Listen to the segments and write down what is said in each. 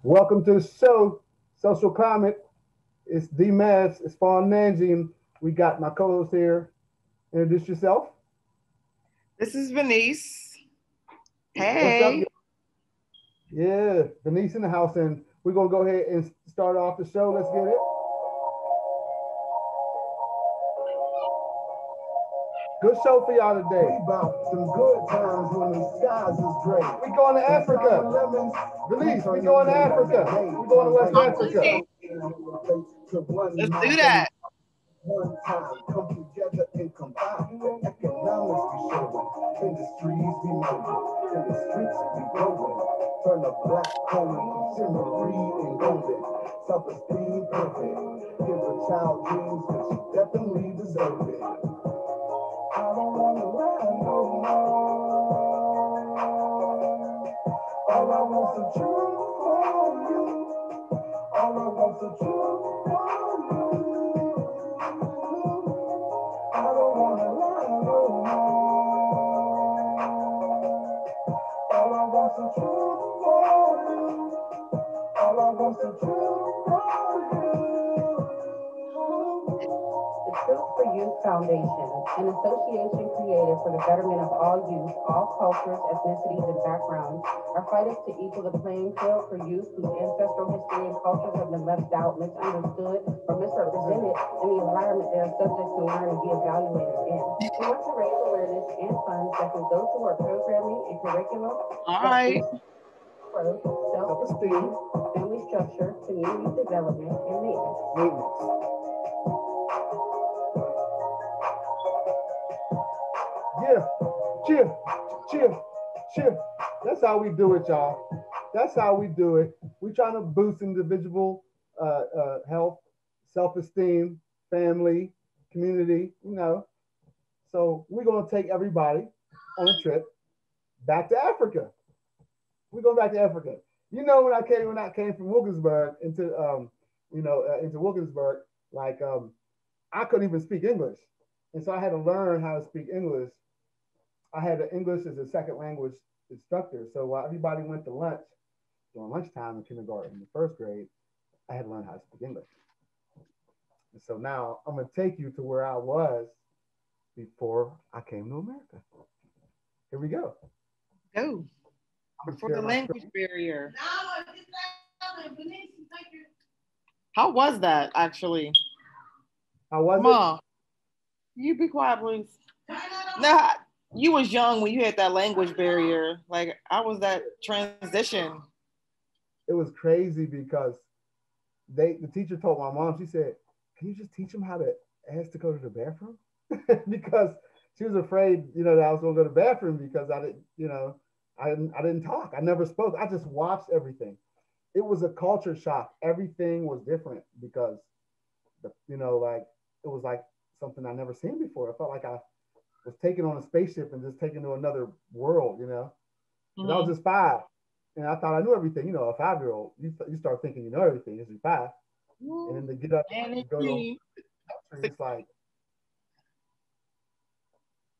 Welcome to the show, Social Climate. It's D Mass, it's Fawn Nanji, and we got my co host here. Introduce yourself. This is Venice. What's up? Hey. Yeah, Venise in the house, and we're going to go ahead and start off the show. Let's get it. Good show for y'all today. We about some good times when the skies is gray. We going to Africa. Venise, we going to Africa. We going to West Africa. Okay. Let's do that. One time come together and combine. The economics be showing, industries be moving, and the streets be growing. Turn a black hole into shimmery and golden. Self-esteem perfect. Give a child dreams, but she definitely deserve it. I don't wanna ride no more. All I want's the truth for you. All I want's the truth for you. I don't wanna lie no more. All I want's the truth for you. All I want's the truth for you. The Truth for Youth Foundation, an association created for the betterment of all youth, all cultures, ethnicities, and backgrounds, are fighters to equal the playing field for youth whose ancestral history and cultures have been left out, misunderstood, or misrepresented in the environment they are subject to learn and be evaluated in. We want to raise awareness and funds that can go toward programming and curriculum All that right. boost growth, self-esteem, family structure, community development, and maintenance. Yeah, chill, chill, chill. That's how we do it, y'all. That's how we do it. We're trying to boost individual health, self-esteem, family, community. So we're gonna take everybody on a trip back to Africa. We're going back to Africa. When I came from Wilkinsburg into Wilkinsburg, like I couldn't even speak English, and so I had to learn how to speak English. I had an English as a second language instructor. So while everybody went to lunch during lunchtime in kindergarten, in the first grade, I had to learn how to speak English. And so now I'm gonna take you to where I was before I came to America. Here we go. Go. I'm Before sharing the my language screen. barrier. How was that actually? How was it? Mom, you be quiet, please. Nah, you was young when you had that language barrier. Like I was that transition. It was crazy because the teacher told my mom, she said, "Can you just teach them how to ask to go to the bathroom?" Because she was afraid, that I was gonna go to the bathroom because I didn't talk. I never spoke. I just watched everything. It was a culture shock. Everything was different because like it was like something I never seen before. I felt like I was taken on a spaceship and just taken to another world. Because I was Hmm. just five, and I thought I knew everything. A 5-year-old, you start thinking you know everything as you're five, and then to get up And to it go to me. country, it's like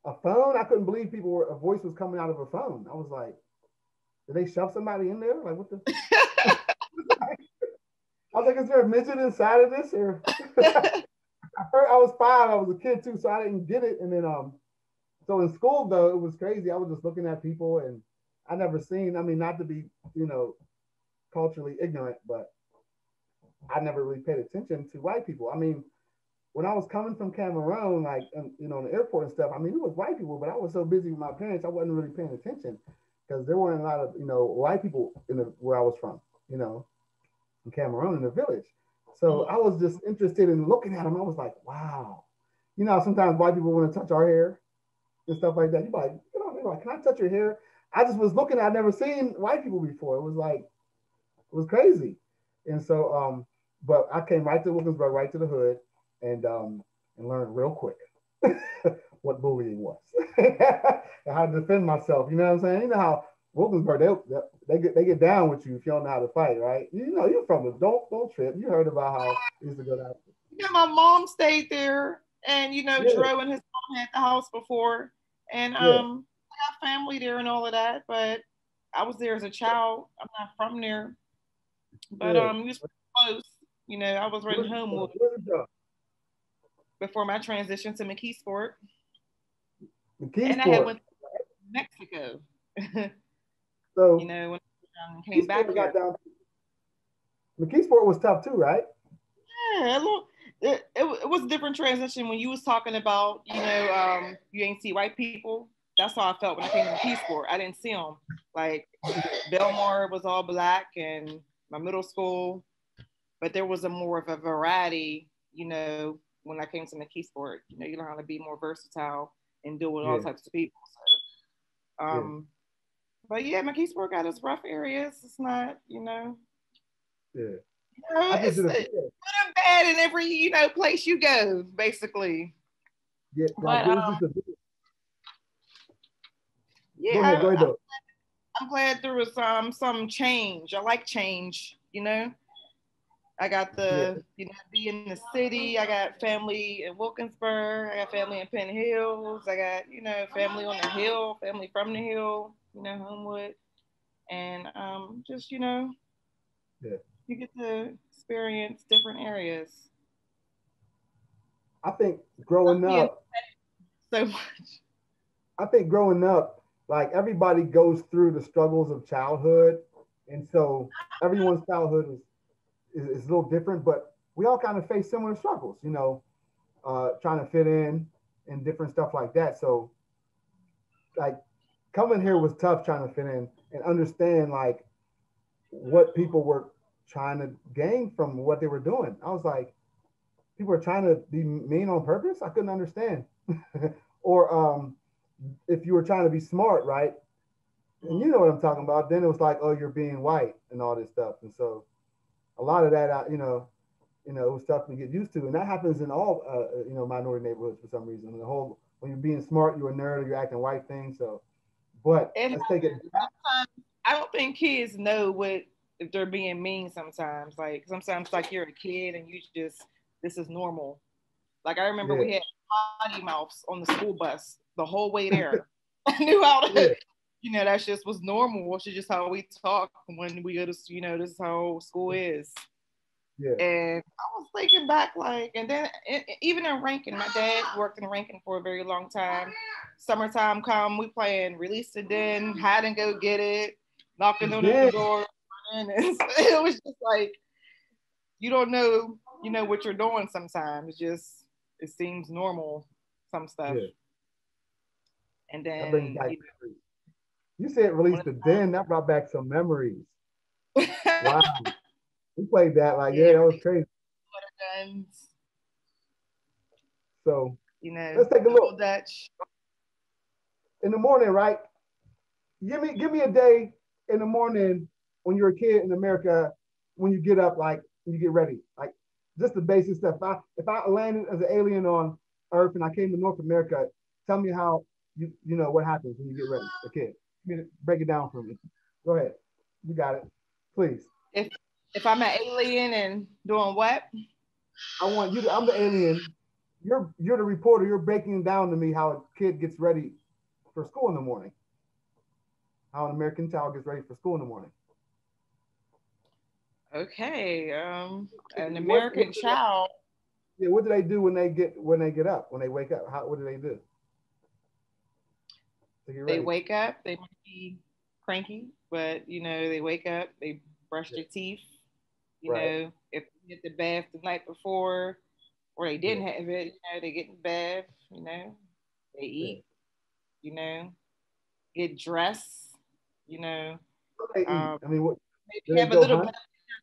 a phone. I couldn't believe a voice was coming out of a phone. I was like, did they shove somebody in there? Like what the? I was like, is there a midget inside of this? Or I was five. I was a kid too, so I didn't get it. And then so in school though, it was crazy. I was just looking at people, and I never seen. I mean, not to be culturally ignorant, but I never really paid attention to white people. I mean, when I was coming from Cameroon, like in the airport and stuff, I mean, it was white people, but I was so busy with my parents, I wasn't really paying attention because there weren't a lot of white people where I was from, you know, in Cameroon in the village. So I was just interested in looking at them. I was like, wow, sometimes white people want to touch our hair and stuff like that. You're like, can I touch your hair? I just was looking. I'd never seen white people before. It was like it was crazy, and so but I came right to Wilkinsburg, right to the hood, and learned real quick what bullying was and how to defend myself. You know what I'm saying? You know how Wilkinsburg they get down with you if you don't know how to fight, right? You're from the don't trip. You heard about how it used to go down. Yeah, my mom stayed there, and Yeah, Dro and his mom had the house before, and yeah. I got family there and all of that. But I was there as a child. I'm not from there. But we was pretty close. You know, I was running Homewood before my transition to McKeesport. And I had went to Mexico. So you know, when I came back here. McKeesport was tough too, right? Yeah, it was a different transition when you was talking about, you know, you ain't see white people. That's how I felt when I came to McKeesport. I didn't see them. Like Belmar was all black and my middle school, but there was a more of a variety, you know, when I came to McKeesport. You know, you learn how to be more versatile and deal with all types of people. So, but yeah, McKeesport got its rough areas. It's not, you know. Yeah. You know, it's good and bad in every, you know, place you go, basically. Yeah, but yeah, go ahead. I'm glad there was some change. I like change, you know. I got you know, be in the city. I got family in Wilkinsburg. I got family in Penn Hills. I got, you know, family on the hill, family from the hill, you know, Homewood. And just, you know, you get to experience different areas. I think growing up, so much. I think growing up, like everybody goes through the struggles of childhood. And so everyone's childhood is a little different, but we all kind of face similar struggles, you know, trying to fit in and different stuff like that. So like coming here was tough trying to fit in and understand like what people were trying to gain from what they were doing. I was like, people are trying to be mean on purpose. I couldn't understand. Or if you were trying to be smart, right? And you know what I'm talking about. Then it was like, oh, you're being white and all this stuff. And so a lot of that, you know, it was tough to get used to, and that happens in all, you know, minority neighborhoods for some reason. The whole when you're being smart, you're a nerd, you're acting white thing. So, but let's take it back. I don't think kids know what if they're being mean sometimes. Like sometimes, like you're a kid and you just this is normal. Like I remember we had potty mouths on the school bus the whole way there. I knew how to, you know, that just was normal. It's just how we talk when we go to, you know, this is how school is. Yeah. And I was thinking back, like, and then even in Rankin, my dad worked in Rankin for a very long time. Summertime come, we playing Release the Den, hide and go get it, knocking on the door. And it was just like, you don't know, you know, what you're doing sometimes. It's just, it seems normal, some stuff. Yeah. And then, you said Release the Den, that brought back some memories. Wow. We played that like, that was crazy. So, you know, let's take a look. Dutch. In the morning, right? Give me a day in the morning when you're a kid in America, when you get up, like when you get ready, like just the basic stuff. If I landed as an alien on Earth and I came to North America, tell me how you know what happens when you get ready, a kid. Break it down for me. Go ahead, you got it, please. If I'm an alien and doing what? I want you to. I'm the alien. You're the reporter. You're breaking down to me how a kid gets ready for school in the morning. How an American child gets ready for school in the morning. Okay. An American child. Yeah. What do they do when they get up? When they wake up? What do they do? They wake up. They might be cranky, but you know they wake up. They brush their teeth. You know, if they hit the bath the night before, or they didn't have it, you know, they get in the bath. You know, they eat. You know, get dressed. You know, I mean, what? Maybe have a little bit of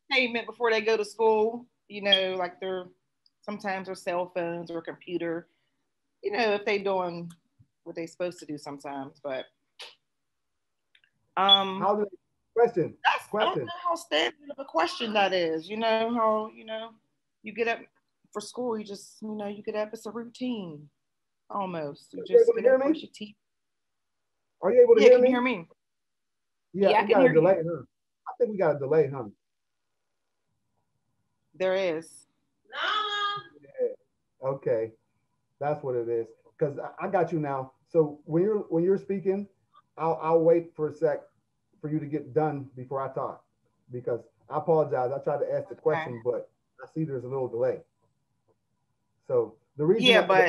entertainment before they go to school. You know, like sometimes their cell phones or computer. You know, if they doing what they supposed to do sometimes, but how do they question? I don't know how standard of a question that is. You know how you get up for school. You just you get up. It's a routine almost. You just get up, brush your teeth. Are you able to hear me? Can you hear me? Yeah, I can hear delay, huh? I think we got a delay, huh? There is. Yeah. Okay, that's what it is. Because I got you now. So when you're speaking, I'll wait for a sec for you to get done before I talk, because I apologize. I tried to ask the Okay. question, but I see there's a little delay. So the reason Yeah, why but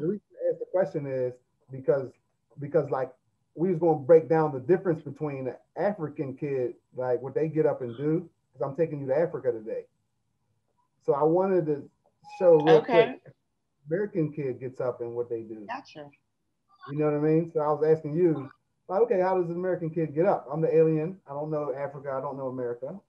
the reason I asked the question is because like we was going to break down the difference between an African kid, like what they get up and do, because I'm taking you to Africa today. So I wanted to show real quick, okay, American kid gets up and what they do. gotcha. You know what I mean? So I was asking you, like, okay, how does an American kid get up? I'm the alien. I don't know Africa. I don't know America.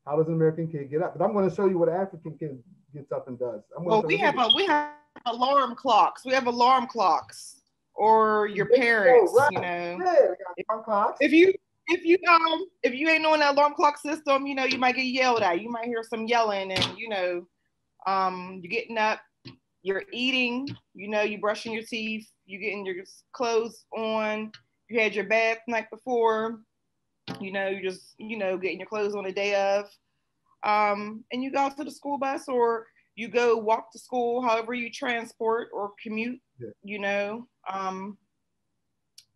How does an American kid get up? But I'm going to show you what an African kid gets up and does. I'm going to Well, show you a video. we have alarm clocks. We have alarm clocks, or your There you go. parents. Right. You know, Yeah, we got alarm clocks. if you ain't knowing that alarm clock system, you know, you might get yelled at. You might hear some yelling, and you know, you're getting up, you're eating. You know, you brushing your teeth, you getting your clothes on. You had your bath the night before. You know, you just getting your clothes on the day of. And you go to the school bus or you go walk to school, however you transport or commute, Yeah. you know.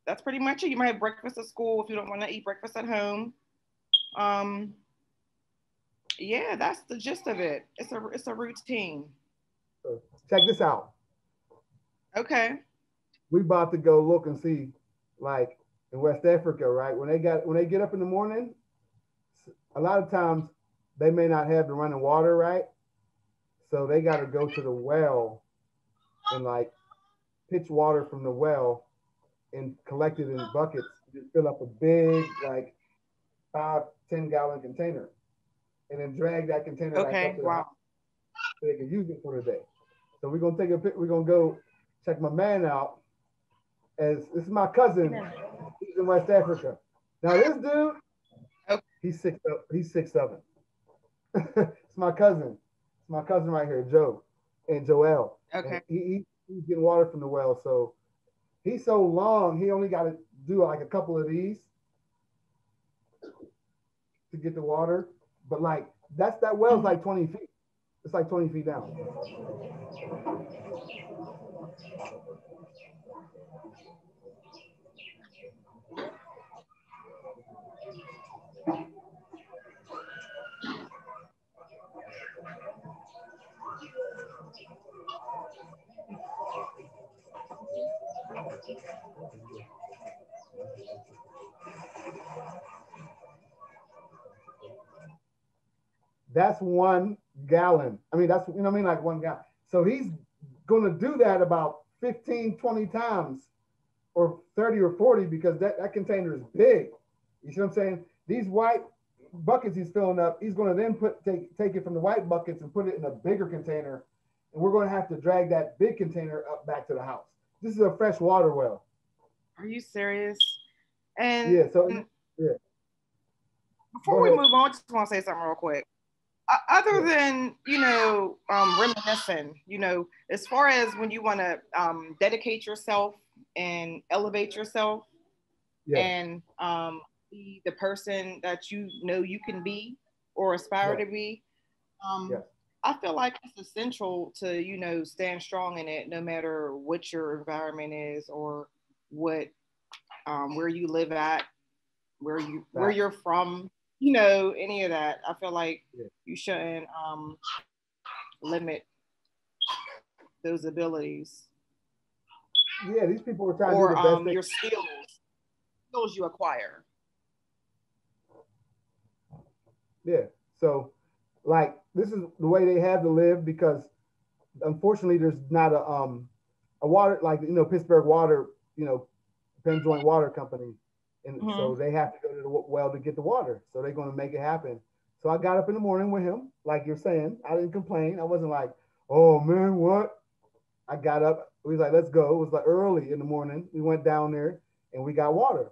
That's pretty much it. You might have breakfast at school if you don't want to eat breakfast at home. Um, yeah, that's the gist of it. It's a routine. So check this out. Okay. We about to go look and see, like in West Africa, right? When they get up in the morning, a lot of times they may not have the running water, right? So they got to go to the well and like pitch water from the well and collect it in buckets. You fill up a big like 5-10 gallon container, and then drag that container back up Okay. to the house Wow. so they can use it for the day. So we're gonna take a pic. We're gonna go check my man out. As this is my cousin. He's in West Africa. Now this dude, Okay. He's 6'7". It's my cousin. It's my cousin right here, Joe and Joel. Okay. And he's getting water from the well. So he's so long, he only got to do like a couple of these to get the water. But like that well's like 20 feet. It's like 20 feet down. That's 1 gallon. I mean, that's, you know what I mean? Like 1 gallon. So he's going to do that about 15, 20 times or 30 or 40 because that container is big. You see what I'm saying? These white buckets he's filling up, he's going to then take it from the white buckets and put it in a bigger container. And we're going to have to drag that big container up back to the house. This is a fresh water well. Are you serious? And yeah, so yeah. Before we move on, I just want to say something real quick. Other than reminiscing, as far as when you want to dedicate yourself and elevate yourself and be the person that you know you can be or aspire to be, I feel like it's essential to stand strong in it, no matter what your environment is or what where you live at, where you're from, any of that. I feel like you shouldn't limit those abilities. Yeah, these people were trying to do the best thing. Your skills you acquire. Yeah. So like this is the way they have to live because unfortunately there's not a water like Pittsburgh Water, Penn Joint Water Company. And so they have to go to the well to get the water. So they're going to make it happen. So I got up in the morning with him, like you're saying. I didn't complain. I wasn't like, oh man, what? I got up. We was like, let's go. It was like early in the morning. We went down there and we got water.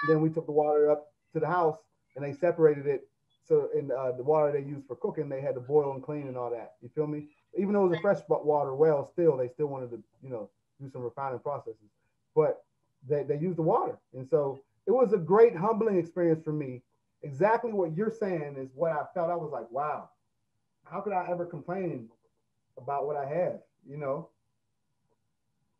Then we took the water up to the house and they separated it. So in the water they used for cooking, they had to boil and clean and all that. You feel me? Even though it was a fresh water well, they still wanted to, do some refining processes. But they used the water. And so it was a great humbling experience for me. Exactly what you're saying is what I felt. I was like, wow, how could I ever complain about what I have,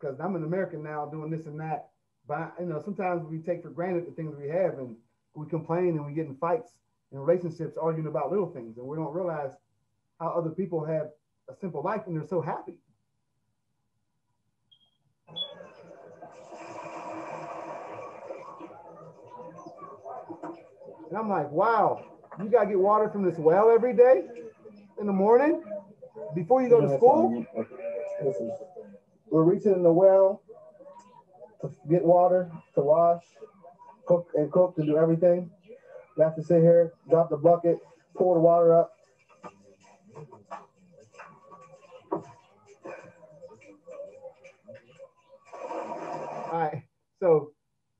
Because I'm an American now doing this and that. But, sometimes we take for granted the things we have and we complain and we get in fights in relationships arguing about little things, and we don't realize how other people have a simple life and they're so happy. And I'm like, wow, you gotta get water from this well every day in the morning before you go to school? We're reaching in the well to get water, to wash, cook, to do everything. We have to sit here, drop the bucket, pour the water up. All right, so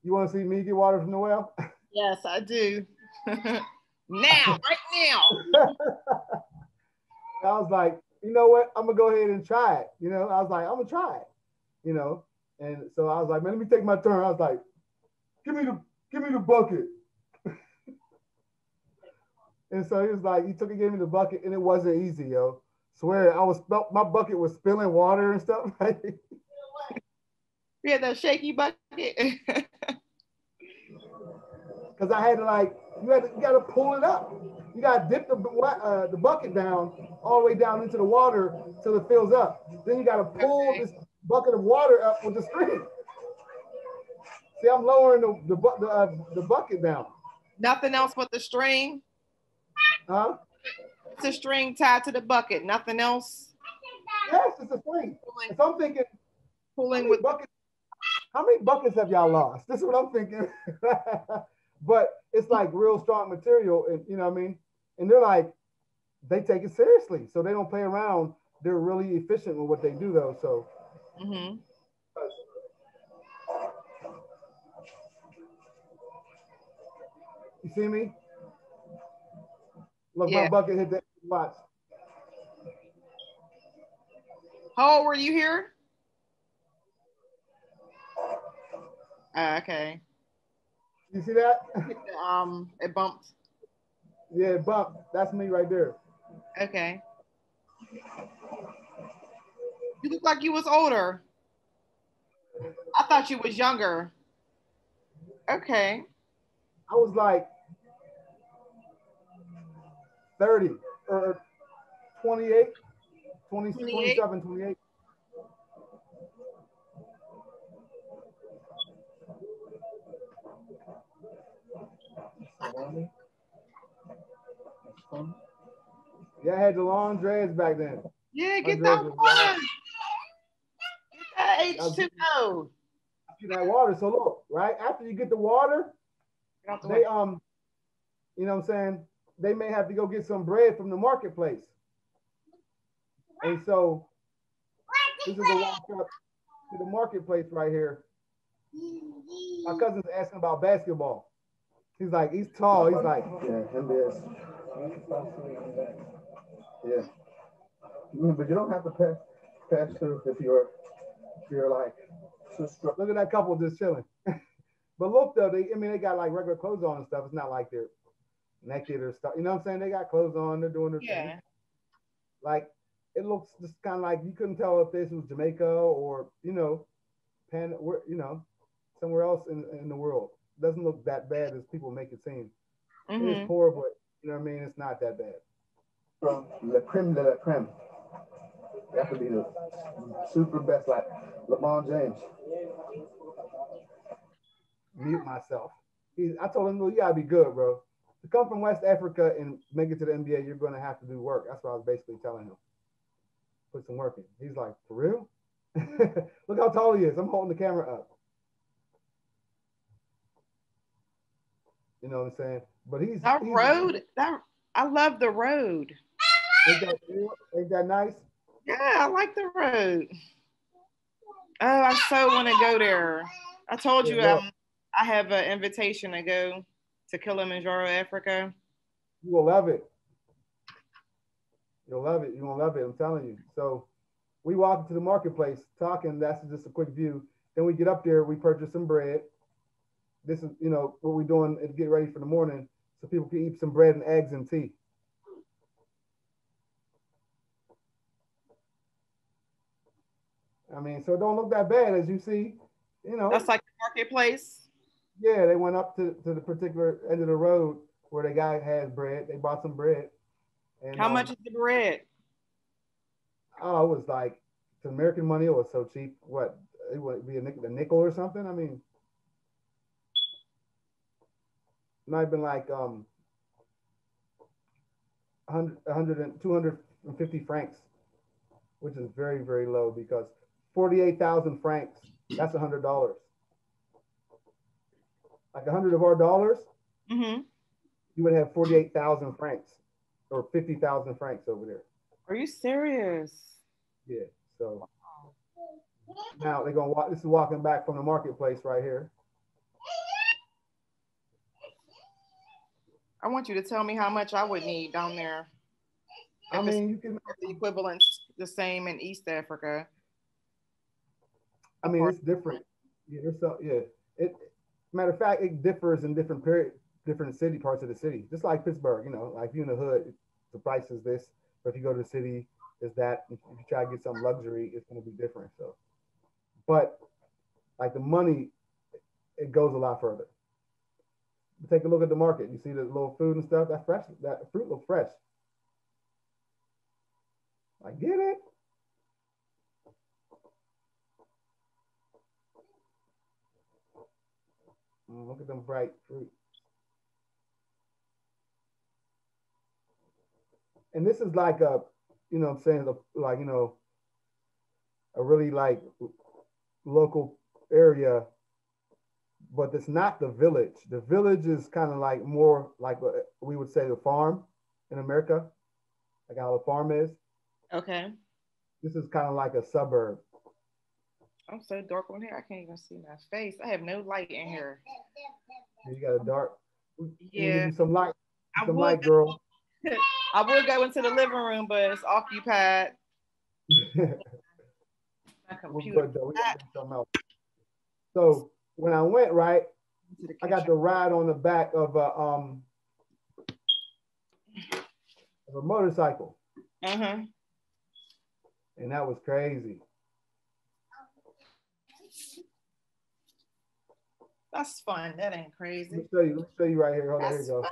you want to see me get water from the well? Yes, I do. Now, right now. I was like, you know what? I'm gonna go ahead and try it. You know, I was like, I'm gonna try it. You know, and so I was like, man, let me take my turn. I was like, give me the bucket. And so he was like, he took and gave me the bucket, and it wasn't easy, yo. Swear, my bucket was spilling water and stuff. You had that shaky bucket. Because I had to like, you got to pull it up. You got to dip the bucket down all the way down into the water till it fills up. Then you got to pull this bucket of water up with the string. See, I'm lowering the bucket down. Nothing else but the string. Huh? It's a string tied to the bucket. Nothing else. Yes, it's a string. So I'm thinking, pulling with buckets. How many buckets have y'all lost? This is what I'm thinking. But it's like real strong material, and you know what I mean? And they're like, they take it seriously. So they don't play around. They're really efficient with what they do though. So you see me? Look, my bucket hit that watch. How old were you here? Okay. You see that? It bumped. Yeah, it bumped. That's me right there. Okay. You look like you was older. I thought you was younger. Okay. I was like 30 or 28, 27, 28. Yeah, I had the long dreads back then. Yeah, get that water. Get that H2O. Get that water. So look, right after you get the water, they you know what I'm saying? They may have to go get some bread from the marketplace. And so this is a walk up to the marketplace right here. My cousin's asking about basketball. He's like, he's tall. He's like, yeah, MBS. Yeah. But you don't have to pass through if you're like. Look at that couple just chilling. But look though, they got like regular clothes on and stuff. It's not like they're naked or stuff. You know what I'm saying? They got clothes on. They're doing their thing. Like it looks just kind of like you couldn't tell if this was Jamaica or somewhere else in the world. It doesn't look that bad as people make it seem. It is poor, but you know what I mean. It's not that bad. From the creme de la creme. You have to be the super best, like LeBron James. Mute myself. I told him, well, you gotta be good, bro. To come from West Africa and make it to the NBA, you're gonna have to do work. That's what I was basically telling him. Put some work in. He's like, for real? Look how tall he is. I'm holding the camera up. You know what I'm saying? But he's I love the road. Ain't that nice? Yeah, I like the road. Oh, I so want to go there. I told you I have an invitation to go to Kilimanjaro, Africa. You will love it. You'll love it. You're gonna love it. I'm telling you. So we walk into the marketplace talking. That's just a quick view. Then we get up there. We purchase some bread. This is, what we're doing is get ready for the morning so people can eat some bread and eggs and tea. I mean, so it don't look that bad as you see, That's like the marketplace. Yeah, they went up to the particular end of the road where the guy has bread. They bought some bread. And How much is the bread? oh, it was like to American money, it was so cheap. What it would be a nickel or something. I mean, it might have been like 250 francs, which is very, very low because 48,000 francs, that's $100. Like 100 of our dollars, Mm-hmm. you would have 48,000 francs or 50,000 francs over there. Are you serious? Yeah. So now they're gonna walk. This is walking back from the marketplace right here. I want you to tell me how much I would need down there. I If mean, you can. the equivalent the same in East Africa. I mean, it's different. Yeah, there's so yeah. It matter of fact, it differs in different period, different city parts of the city. Just like Pittsburgh, you know, like if you're in the hood, the price is this. But if you go to the city, is that. If you try to get some luxury, it's going to be different. So, but like the money, it goes a lot further. Take a look at the market. You see the little food and stuff. That's fresh. That fruit looks fresh. I get it. Look at them bright fruit. And this is like a, you know what I'm saying, like, you know, a really like local area, but it's not the village. The village is kind of like more like we would say the farm in America, like how the farm is. Okay. This is kind of like a suburb. I'm so dark on here, I can't even see my face. I have no light in here. You got a dark. Yeah. Give you some light. I Some would light, girl. I would go into the living room, but it's occupied. My computer. Good, though. We gotta do something else. So when I went, right, I got the ride on the back of a motorcycle. Uh-huh. And that was crazy. That's fun. That ain't crazy. Let me show you right here. Hold on, here you go.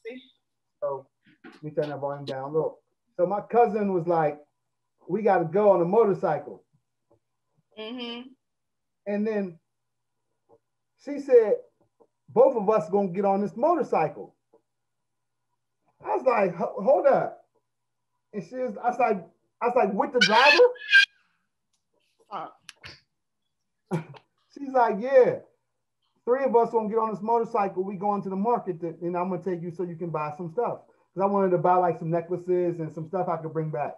See? So let me turn that volume down. Look. So my cousin was like, we got to go on a motorcycle. Mm-hmm. And then she said, both of us going to get on this motorcycle. I was like, hold up. And I was like, with the driver? She's like, yeah. 3 of us gonna get on this motorcycle. We going to the market, and I'm gonna take you so you can buy some stuff. Because I wanted to buy like some necklaces and some stuff I could bring back.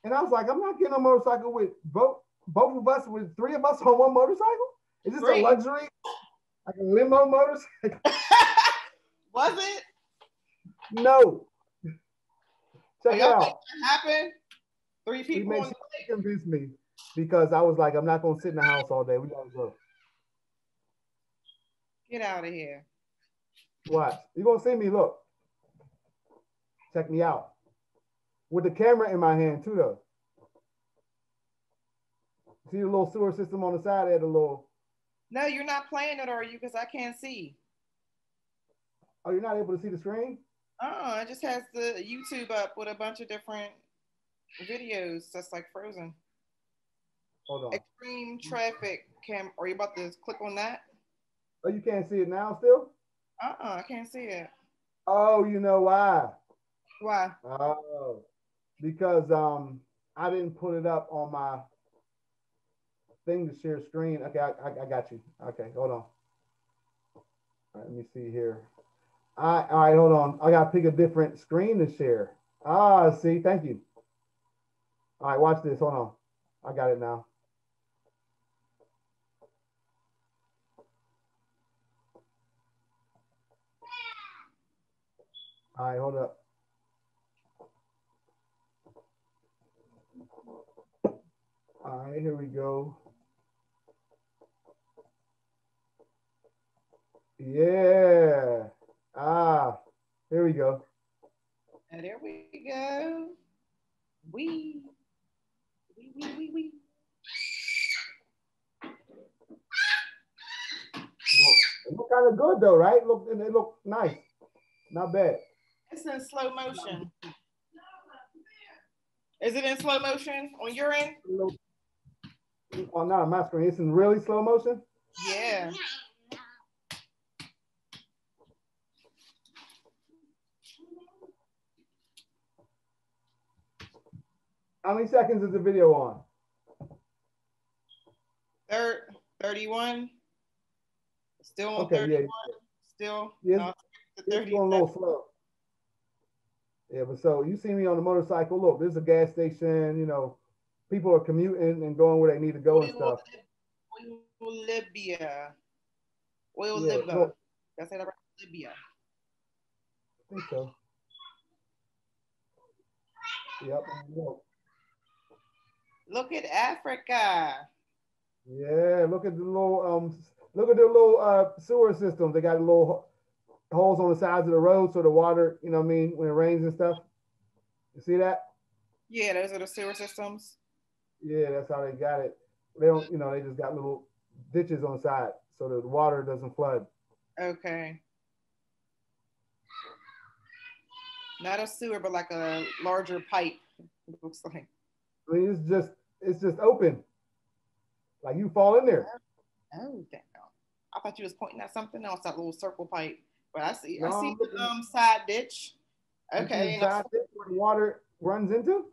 And I was like, I'm not getting a motorcycle with both of us, with 3 of us on one motorcycle. Is this a luxury? Like a limo motorcycle? Was it? No. Check it out. What happened? 3 people. She convinced me because I was like, I'm not gonna sit in the house all day. We gotta go. Get out of here. Watch. You're gonna see me. Look. Check me out. With the camera in my hand too, though. See the little sewer system on the side there, the little. No, you're not playing it, are you? Because I can't see. Oh, you're not able to see the screen? It just has the YouTube up with a bunch of different videos that's like frozen. Hold on. Extreme traffic cam. Are you about to click on that? Oh, you can't see it now still? I can't see it. Oh, you know why? Why? Oh, because I didn't put it up on my thing to share screen. Okay, I got you. Okay, hold on. All right, let me see here. All right, hold on. I gotta pick a different screen to share. See, thank you. All right, watch this. Hold on. I got it now. All right, hold up. All right, here we go. Yeah. Here we go. And there we go. We. It looked kind of good though, right? It looked nice. Not bad. It's in slow motion. Is it in slow motion on your end? Oh, not on my screen. It's in really slow motion? Yeah. How many seconds is the video on? 31. Still on Okay, 31. yeah. Still. Yeah, no, it's going a little slow. Yeah, but so you see me on the motorcycle. Look, there's a gas station. You know, people are commuting and going where they need to go and stuff. Libya. Oil Yeah, Libya. look. That's it. Libya. I think so. Yep. Look at Africa. Yeah, look at the little sewer systems. They got little holes on the sides of the road so the water, you know what I mean, when it rains and stuff. You see that? Yeah, those are the sewer systems. Yeah, that's how they got it. They don't, you know, they just got little ditches on the side so the water doesn't flood. Okay. Not a sewer, but like a larger pipe, it looks like. I mean, it's just open. Like you fall in there. Oh, damn. I thought you was pointing at something else, that little circle pipe. But I see No, the side ditch. Okay. Side ditch where the water runs into?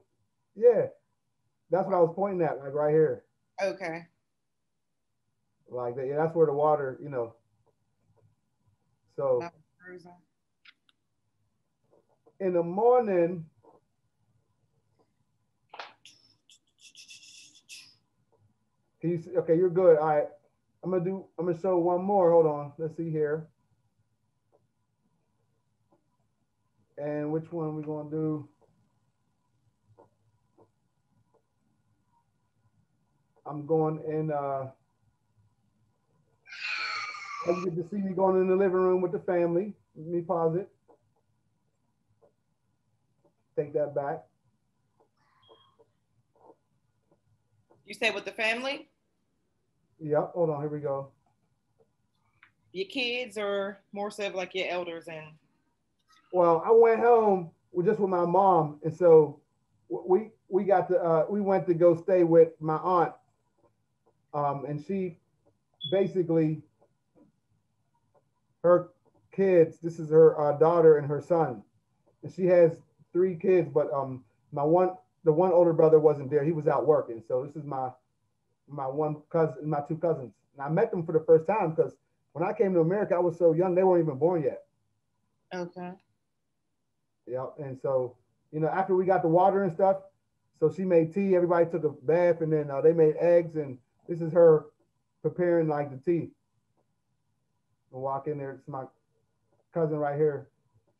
Yeah. That's what I was pointing at, like right here. Okay. Like that, yeah, that's where the water, you know. So in the morning, can you see? Okay, you're good. All right. I'm gonna show one more. Hold on. Let's see here. And which one we gonna do? I'm going in you get to see me going in the living room with the family. Let me pause it. Take that back. You say with the family? Yep. Hold on. Here we go. Your kids or more so like your elders and? Well, I went home with my mom, and so we went to go stay with my aunt, and she basically her kids. This is her daughter and her son, and she has 3 kids. But the one older brother wasn't there; he was out working. So this is my one cousin, my 2 cousins, and I met them for the first time because when I came to America, I was so young; they weren't even born yet. Okay. Yeah, and so, you know, after we got the water and stuff, so she made tea, everybody took a bath, and then they made eggs, and this is her preparing like the tea. We'll walk in there, it's my cousin right here.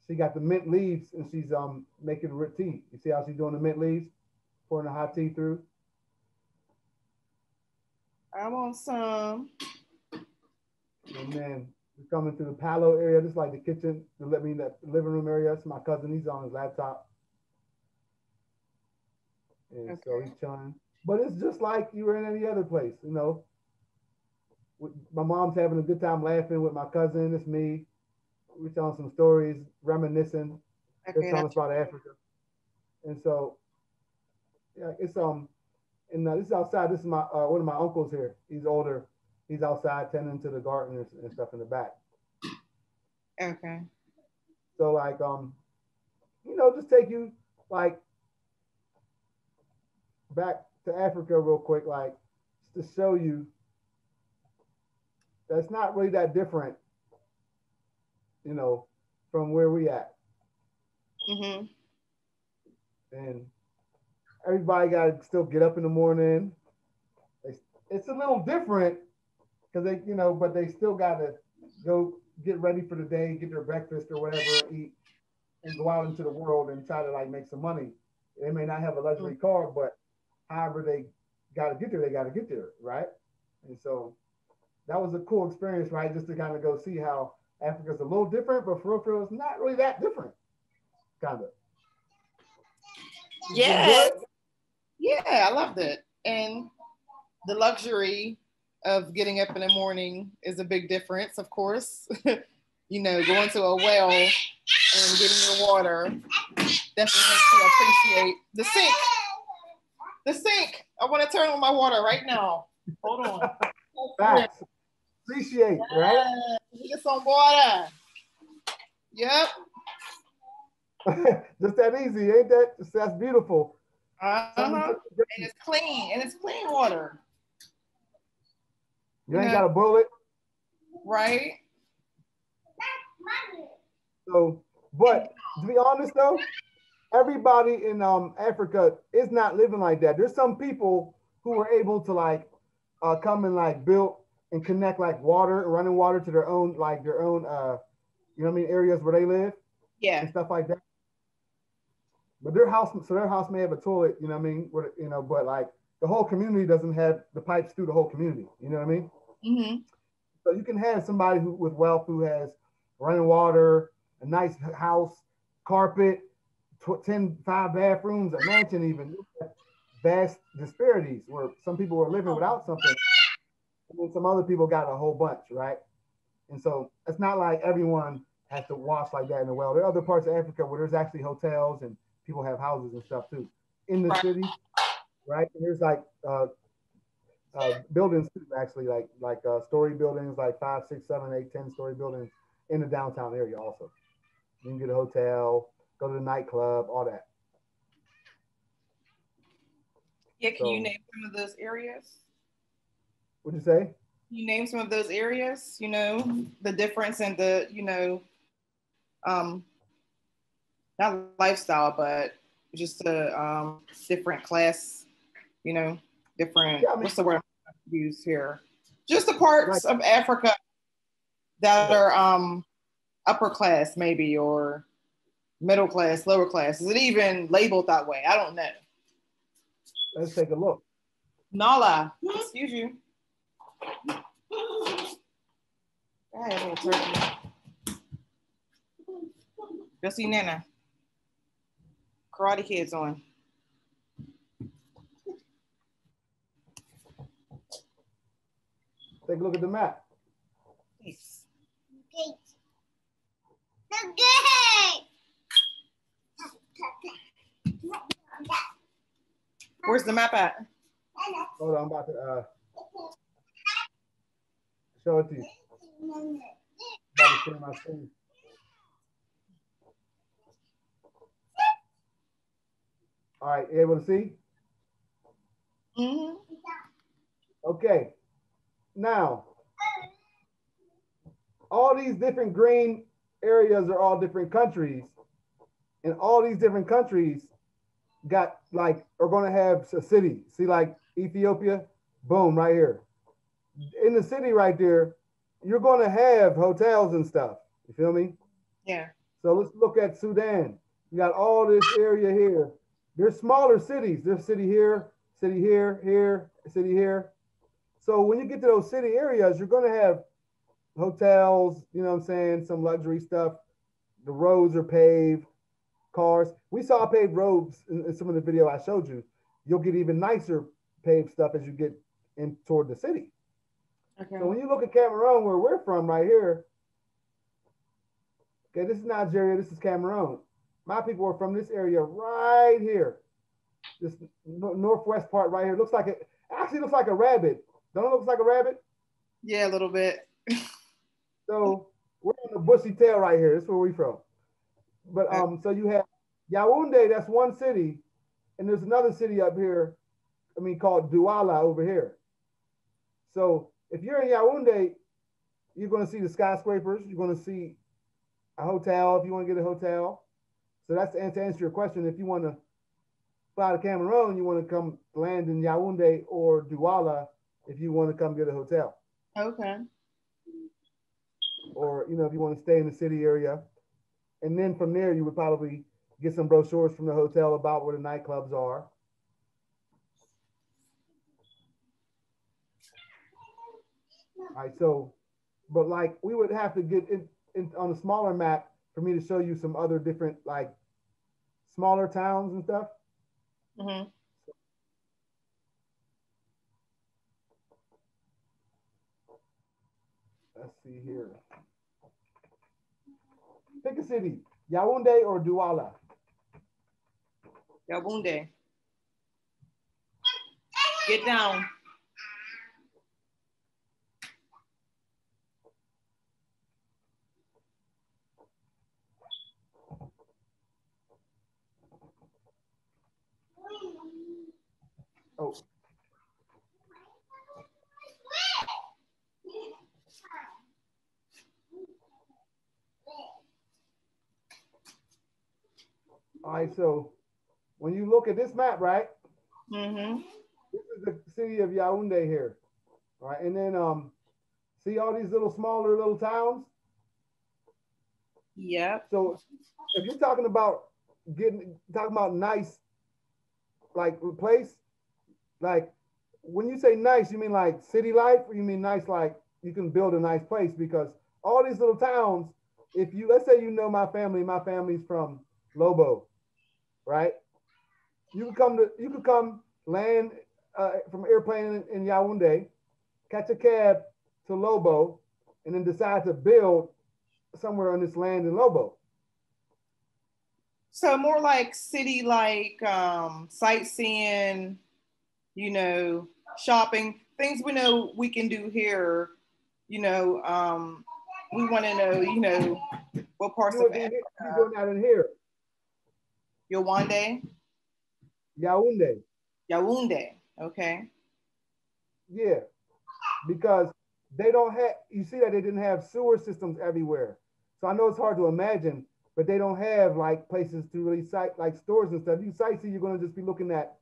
She got the mint leaves, and she's making tea. You see how she's doing the mint leaves? Pouring the hot tea through. I want some. And then we're coming to the Palo area. This is like the kitchen, the living room area. It's my cousin. He's on his laptop. And okay. So he's chilling. But it's just like you were in any other place, you know. My mom's having a good time laughing with my cousin. It's me. We're telling some stories, reminiscing. Okay, they're telling us about Africa. And so, yeah, it's and this is outside. This is my one of my uncles here. He's older. He's outside tending to the garden and stuff in the back. Okay. So like you know, just take you like back to Africa real quick, like just to show you that's not really that different, you know, from where we at. Mm-hmm. And everybody got to still get up in the morning. It's a little different because they, you know, but they still got to go get ready for the day, get their breakfast or whatever, eat, and go out into the world and try to like make some money. They may not have a luxury car, but however they got to get there, they got to get there, right? And so that was a cool experience, right? Just to kind of go see how Africa's a little different, but for real, it's not really that different, kind of. Yeah, yeah, I loved it, and the luxury of getting up in the morning is a big difference, of course. You know, going to a well and getting your water definitely makes you appreciate the sink. The sink. I want to turn on my water right now. Hold on. Facts. Appreciate, right? Get some water. Yep. Just that easy, ain't that? That's beautiful. And it's clean. And it's clean water. You ain't got to boil it. Right. So, but to be honest though, everybody in Africa is not living like that. There's some people who were able to like come and like build and connect like running water to their own you know what I mean, areas where they live. Yeah. And stuff like that. But their house may have a toilet, you know what I mean? Where, you know, but like the whole community doesn't have the pipes through the whole community. You know what I mean? Mm-hmm. So you can have somebody with wealth who has running water, a nice house, carpet, 5 bathrooms, a mansion even. Vast disparities where some people were living without something, and then some other people got a whole bunch, right? And so it's not like everyone has to wash like that in the well. There are other parts of Africa where there's actually hotels and people have houses and stuff too in the city, right? And there's like buildings too, actually, like story buildings, like 5, 6, 7, 8, 10-story buildings in the downtown area also. You can get a hotel, go to the nightclub, all that. Yeah, can you name some of those areas? What'd you say? Can you name some of those areas, you know, the difference in the, you know, not lifestyle, but just the different class, you know, different, yeah, I mean, what's the word I use here? Just the parts of Africa that are upper class maybe, or middle class, lower class. Is it even labeled that way? I don't know. Let's take a look. Nala, excuse you. I have a little turkey. Go see Nana. Karate Kid's on. Take a look at the map. Thanks. Where's the map at? Hold on, I'm about to show it to you. About to share my screen. All right, you able to see? Mm-hmm. Okay. Now, all these different green areas are all different countries, and all these different countries got like are going to have a city. See, like Ethiopia, boom, right here. In the city right there, you're going to have hotels and stuff. You feel me? Yeah. So let's look at Sudan. You got all this area here. There's smaller cities. There's city here, city here, here, city here. So when you get to those city areas, you're going to have hotels, you know what I'm saying, some luxury stuff. The roads are paved, cars. We saw paved roads in some of the video I showed you. You'll get even nicer paved stuff as you get in toward the city. Okay. So when you look at Cameroon, where we're from right here, okay, this is Nigeria, this is Cameroon. My people are from this area right here. This northwest part right here. Looks like it actually looks like a rabbit. Don't it look like a rabbit? Yeah, a little bit. So we're on the bushy tail right here. That's where we're from. But so you have Yaoundé, that's one city, and there's another city up here, called Douala over here. So if you're in Yaoundé, you're going to see the skyscrapers. You're going to see a hotel if you want to get a hotel. So that's to answer your question. If you want to fly to Cameroon, you want to come land in Yaoundé or Douala if you want to come get a hotel. Okay. Or, if you want to stay in the city area. And then from there, you would probably get some brochures from the hotel about where the nightclubs are. All right, so, but like we would have to get in on a smaller map for me to show you some other different, like, smaller towns and stuff. Mm-hmm. let's see here. Pick a city, Yaoundé or Douala? Yaoundé. Get down. Oh. All right, so when you look at this map, right? Mm-hmm. This is the city of Yaoundé here. All right, and then see all these little smaller little towns? Yep. So if you're talking about nice like place, like when you say nice, you mean like city life, or you mean nice like you can build a nice place? Because all these little towns, if you, let's say you know my family's from Lobo, right? You could come land from airplane in Yaoundé, catch a cab to Lobo, and then decide to build somewhere on this land in Lobo. So more like city, like sightseeing, shopping, things we know we can do here. We want to know, what parts of Africa. You doing that in here? Yaoundé? Yaoundé. Yaoundé, okay. Yeah, because they don't have, you see that they didn't have sewer systems everywhere. So I know it's hard to imagine, but they don't have like places to really sight, like stores and stuff. You sightsee, you're going to just be looking at,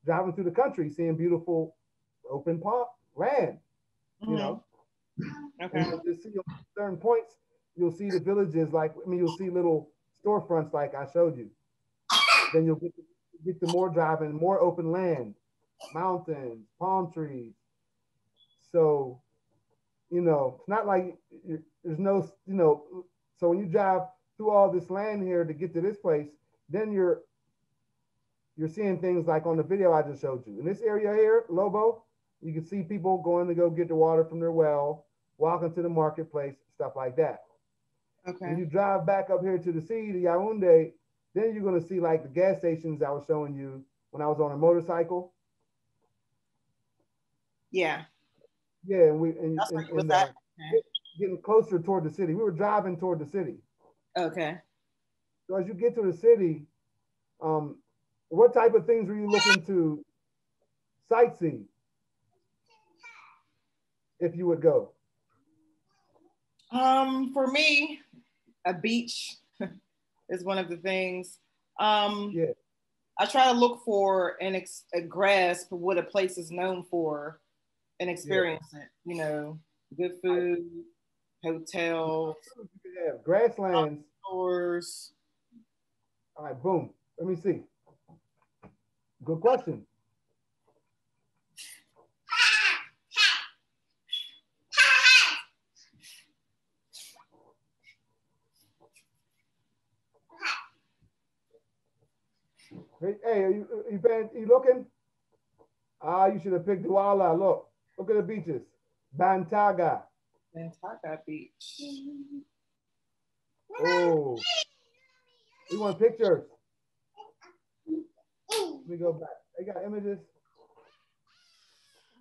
driving through the country, seeing beautiful open land, you know. Okay. And you'll just see on certain points, you'll see the villages, you'll see little storefronts like I showed you. Then you'll get to more driving, more open land, mountains, palm trees. So, it's not like there's no, so when you drive through all this land here to get to this place, then you're seeing things like on the video I just showed you. In this area here, Lobo, you can see people going to go get the water from their well, walking to the marketplace, stuff like that. Okay. When you drive back up here to the sea, to Yaoundé, then you're going to see like the gas stations I was showing you when I was on a motorcycle. Yeah. Yeah, getting closer toward the city. We were driving toward the city. Okay. So as you get to the city, what type of things were you looking to sightsee if you would go? For me, a beach is one of the things. Yeah. I try to look for a grasp of what a place is known for and experience it. Good food, hotels, You could have grasslands, stores. All right, boom. Let me see. Good question. Hey, are you looking? You should have picked Douala. Look at the beaches. Bantaga. Bantaga Beach. Oh, we want pictures. Let me go back. They got images.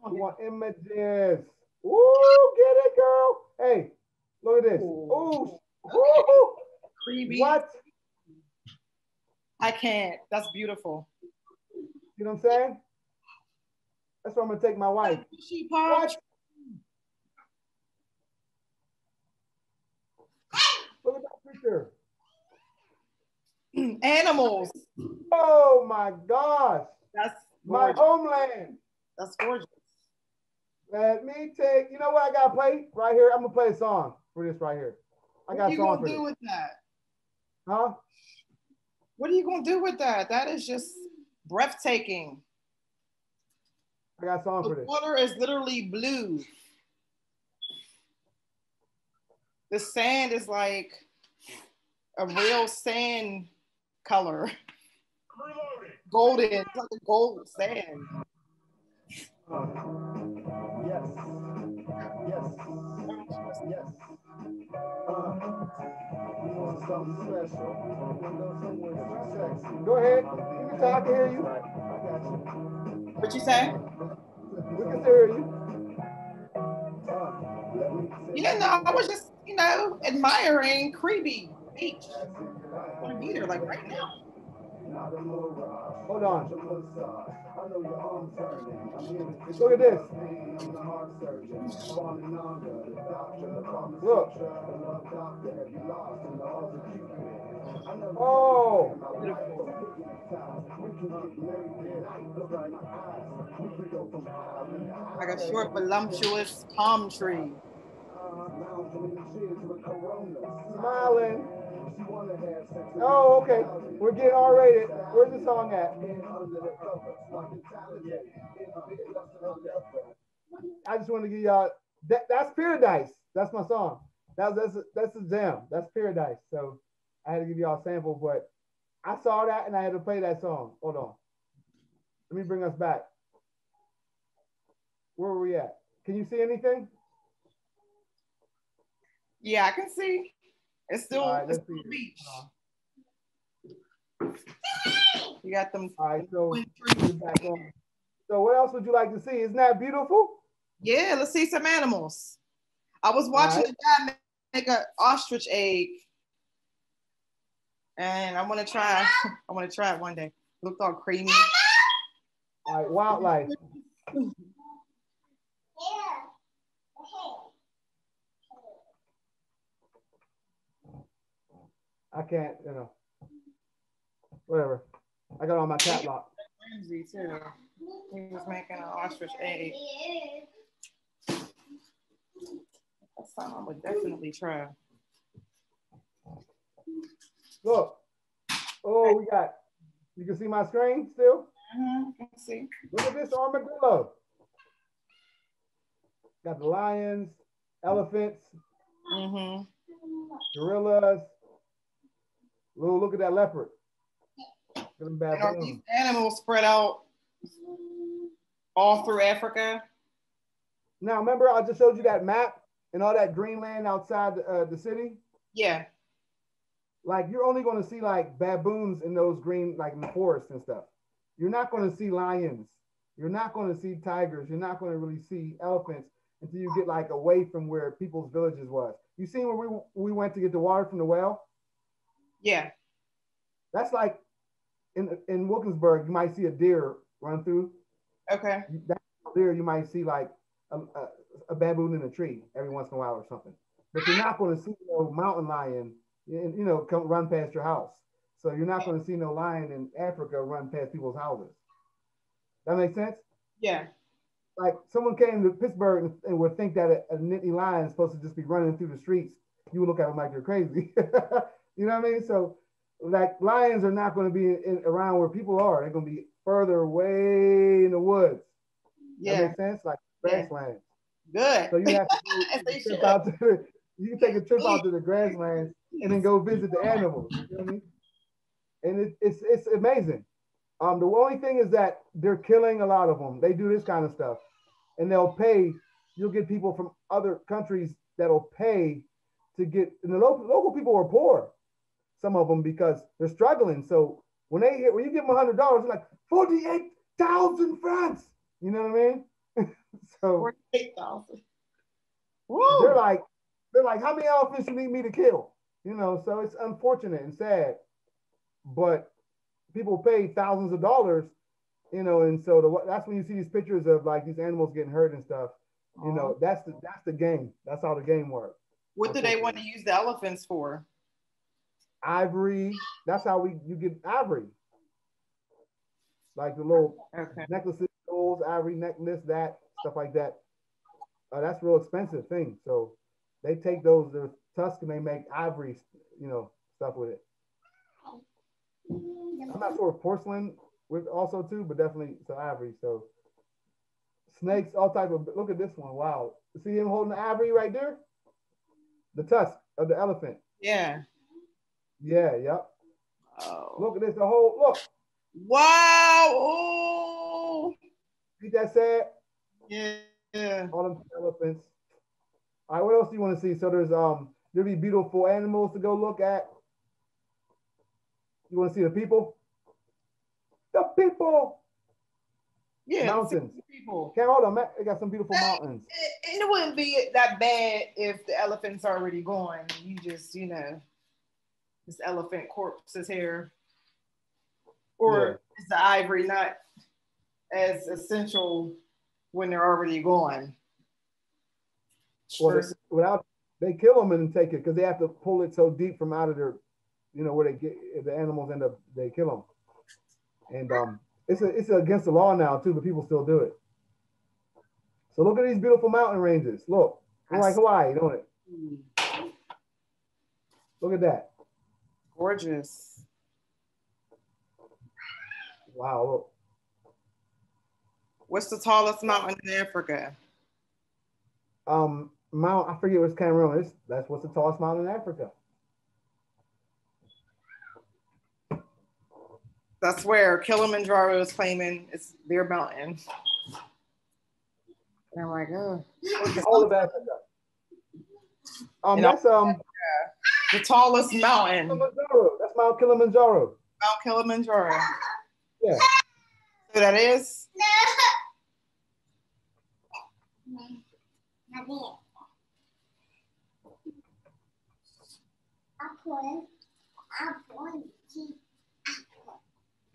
We want images. Ooh, get it, girl. Hey, look at this. Ooh. Ooh. Creepy. What? I can't. That's beautiful. You know what I'm saying? That's where I'm gonna take my wife. What? Look at that picture. Animals. Oh my gosh. That's my homeland. That's gorgeous. Let me take, you know what I gotta play right here? I'm gonna play a song for this right here. I got a song for this. What are you gonna do with that? Huh? What are you gonna do with that? That is just breathtaking. I got a song for this. The water is literally blue. The sand is like a real sand color. Golden, it's like a gold sand. Yes. Yes. We want something special. We want to go somewhere sexy. Go ahead. You can talk. I can hear you. I got you. What you say? We can hear you. Yeah, no, I was just, admiring Creepy Beach. I want to be there like right now. Hold on. Look at this. Look. Oh. Like a short, voluptuous palm tree. Smiling. Oh, okay. We're getting R-rated. Where's the song at? I just want to give y'all that's Paradise. That's my song. That's a jam. That's Paradise. So I had to give y'all a sample, but I saw that and I had to play that song. Hold on. Let me bring us back. Where were we at? Can you see anything? Yeah, I can see. It's still, right, it's still beach. You got them. All right, so we're back on. So what else would you like to see? Isn't that beautiful? Yeah, let's see some animals. I was watching a guy make an ostrich egg. And I want to try. I want to try it one day. It looks all creamy. All right, wildlife. I can't, whatever. I got on my cat lock. Ramsey too. He was making an ostrich egg. That's something I would definitely try. Look. Oh, we got. You can see my screen still? I can see. Look at this armadillo. Got the lions, elephants, gorillas. Look at that leopard. Are these animals spread out all through Africa? Now, remember I just showed you that map and all that green land outside the city? Yeah. Like you're only going to see like baboons in those green, like in the forest and stuff. You're not going to see lions. You're not going to see tigers. You're not going to really see elephants until you get like away from where people's villages was. You seen where we went to get the water from the well? Yeah. That's like in Wilkinsburg, you might see a deer run through. Okay. That deer, you might see like a baboon in a tree every once in a while or something. But you're not going to see no mountain lion, come run past your house. So you're not going to see no lion in Africa run past people's houses. That makes sense? Yeah. Like someone came to Pittsburgh and would think that a Nittany lion is supposed to just be running through the streets. You would look at them like you're crazy. You know what I mean? So like lions are not going to be around where people are. They're going to be further away in the woods. Yeah. That makes sense? Like grasslands. Good. So you have to trip out to you can take a trip out to the grasslands and then go visit the animals. You know what I mean? And it's amazing. The only thing is that they're killing a lot of them. They do this kind of stuff, and they'll pay. You'll get people from other countries that'll pay to get. And the local people are poor, some of them because they're struggling. So when you give them $100, they're like 48,000 francs. You know what I mean? So 48,000. They're like, how many elephants you need me to kill? So it's unfortunate and sad, but people pay thousands of dollars, and so that's when you see these pictures of like these animals getting hurt and stuff. That's the game. That's how the game works. What do they want to use the elephants for? Ivory. That's how you get ivory. Like the little necklaces, gold, ivory necklace, that stuff like that. That's a real expensive thing. So they take their tusks and they make ivory, stuff with it. I'm not sure if porcelain with also too, but definitely some ivory. So snakes, all type of. Look at this one. Wow. See him holding the ivory right there? The tusk of the elephant. Yeah. Yeah. Yep. Oh. Look at this. The whole look. Wow. Oh. See that sad? Yeah. All them elephants. All right, what else do you want to see? So there'll be beautiful animals to go look at. You want to see the people? The people. Yeah, Mountains. people. Can't hold on, man. They got some beautiful mountains. It wouldn't be that bad if the elephant's already gone. You just, this elephant corpse is here. Or is the ivory not as essential when they're already gone? Well, they kill them and take it because they have to pull it so deep from out of their, where they get the animals end up, they kill them. And it's against the law now too, but people still do it. So look at these beautiful mountain ranges. Look, like Hawaii, don't it? Look at that. Gorgeous. Wow, look. What's the tallest mountain in Africa? I forget what's Cameroon. That's what's the tallest mountain in Africa. That's where Kilimanjaro is claiming it's their mountain. And I'm like, oh. All of Africa. That's the tallest mountain. Kilimanjaro. That's Mount Kilimanjaro. Mount Kilimanjaro. Yeah. So that is?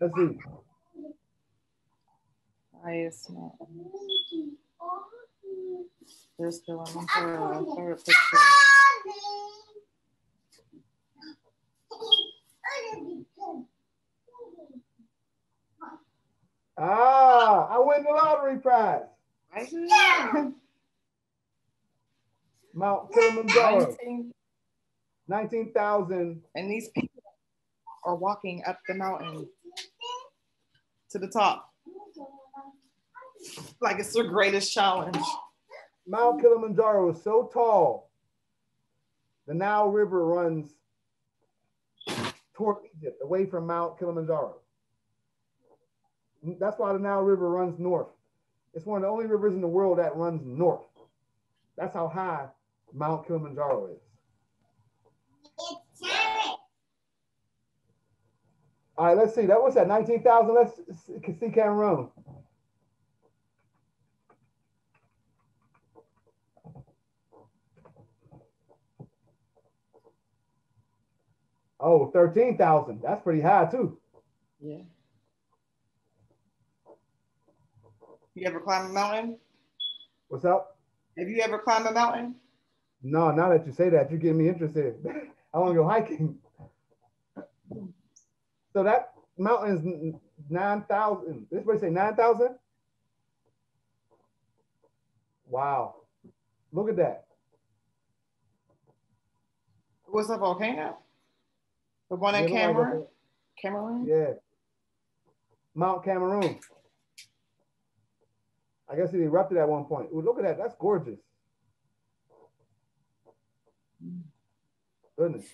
Let's see. Highest mountain. There's Kilimanjaro. Third picture. I win the lottery prize. Mount Kilimanjaro. 19,000. And these people are walking up the mountain to the top. Like it's their greatest challenge. Mount Kilimanjaro is so tall. The Nile River runs toward Egypt, away from Mount Kilimanjaro. That's why the Nile River runs north. It's one of the only rivers in the world that runs north. That's how high Mount Kilimanjaro is. All right, let's see. That was that 19,000. Let's see Cameroon. Oh, 13,000. That's pretty high too. Yeah. You ever climb a mountain? What's up? Have you ever climbed a mountain? No, now that you say that, you're getting me interested. I want to go hiking. So that mountain is 9,000. This way say 9,000? Wow. Look at that. What's a volcano? The one in Cameroon? Cameroon? Yeah. Mount Cameroon. I guess it erupted at one point. Ooh, look at that. That's gorgeous. Goodness.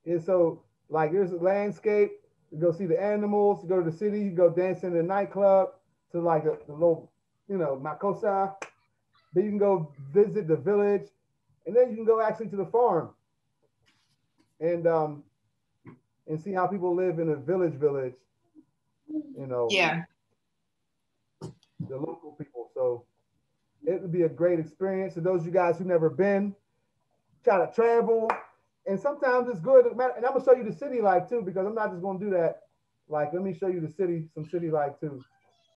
And so, like, there's a landscape. You go see the animals. You go to the city. You go dance in the nightclub to like the little, Makosa. Then you can go visit the village, and then you can go actually to the farm and see how people live in a village. Yeah. The local people. So it would be a great experience for those of you guys who've never been. Try to travel, and sometimes it's good. And I'm gonna show you the city life too, because I'm not just gonna do that. Like, let me show you the city, some city life too.